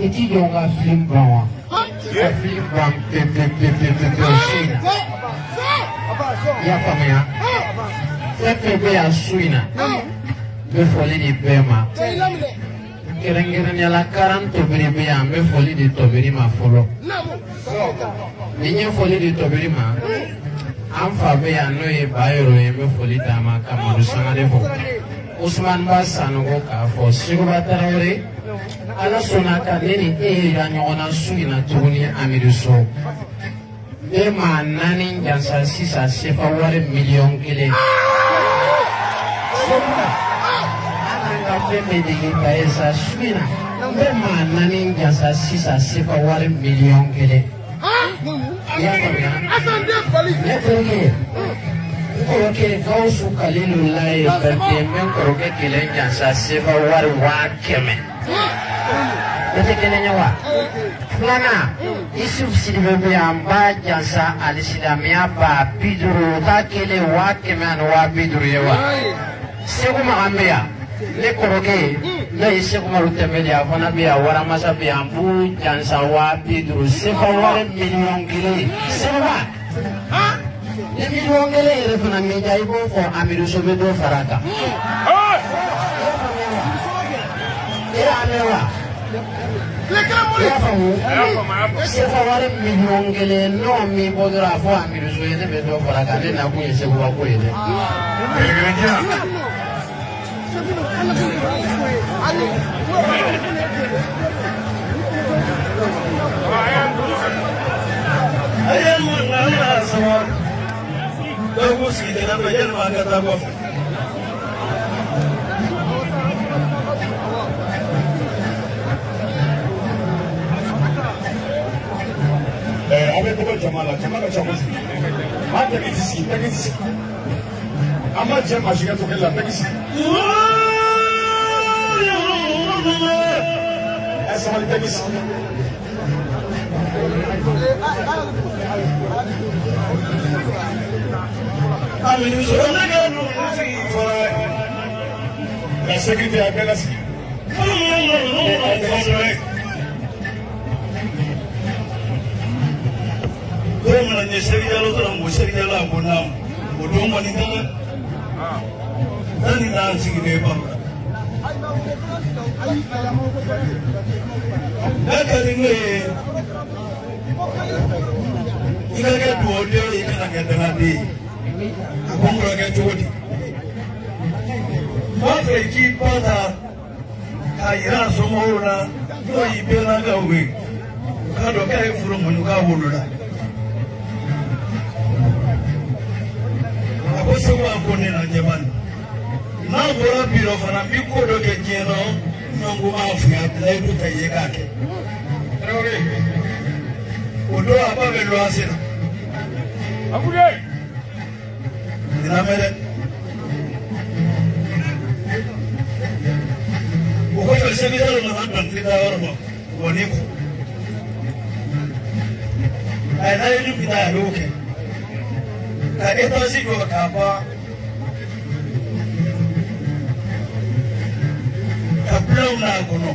eti jonga film bawa film bam ya famia pepe ya suina be foli di bema keren ya la 40 tobiri be ya be foli di tobiri ma folo ninye foli di tobiri ma amfa be ya no e bayro e be foli tama kamaru sanga defo Usman Bassano go ka fo Sigoba Traoré ala sona ka neni e ya nyona suina tuguni amiruso be ma nani jansa sisa sefa wale million kele ana be me de ka esa suina be ma nani jansa sisa sefa wale million kele ya kabia asande fali ya toke Koroke kausu kalilu lai bertemen koroke kelen jansa sefa war wakeme. Ete kelenya wa. Fulana Yusuf Sidibebe amba jansa alisidamia ba biduru ta kele wakeme an wa biduru yewa. Segu maambia le koroke le segu marutemeli afana bia wara masa bia ambu jansa wa biduru sefa war million kile. Seba. Demi dongele irefuna meja ibo for amiru sobedo faraka. Ya amewa. Ya famu. Sefa wale miliongele no mi bodora for amiru sobedo faraka le na kuye sebu wa kuye le. Dogo si de la mañana va a cantar bof. A ver cómo chamala. Mate que sí. Ama chama chica toque la pequisi. Essa mal pequisi. La sécurité appelle assis. Comme la nécessaire l'autre, mon série là, mon âme, au don manita. Dani na signé pas. Dakariné. Il a gagné tout au début, il a gagné de la vie. Comment on a gagné tout au début? Votre équipe a ira somora, yo ibela gawe. Kado kai furo munuka wulula. Aboso wa kone na jamani. Na bora biro fana biko do ke jeno, nongu mafu ya ledu taye kake. Eroge. Odo aba belo asira. Abude. Ina mere. Uko semida lo mahamba mpita ormo. Woniku. Ana yidu pita loke. Ka eto sigo kapa. Kabla una kono.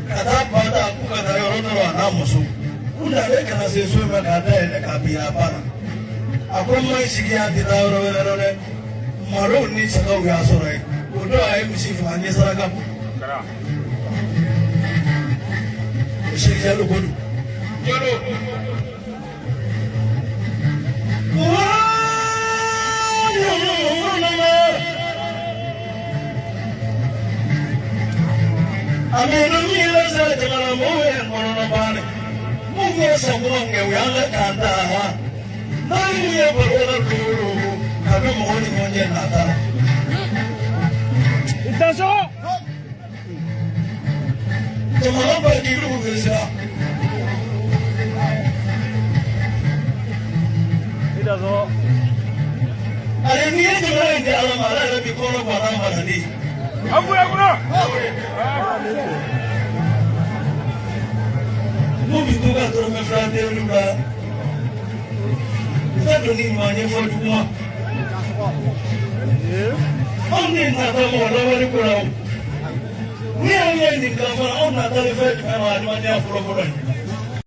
Kata pada kuka da yoroto wa namusu. Una leka na sesu ma kada ele kabira para. Akon mai sigia di dauro werone. Maro ni saka uya sore. Odo ay musifu anye saraka. Sigia lo kono. Yoro. Ameno mila sa jamana mo en mono bane. Mungo sa munge uyanga kanda. Nani ya borola kuru. Kabe mohoni monje nata. Itaso. Jamana ba kiru gesa. Itaso. Ale niye jamana ndi alamara na bikono bana marani. Abu ya kuna. Mubi tuga toro me frate luga. Tado ni manye foduma. Onne na tamo na wali kuna. ni an ye nin ka fara anw na tali fɛ jumɛn ma adamaden fɔlɔ fɔlɔ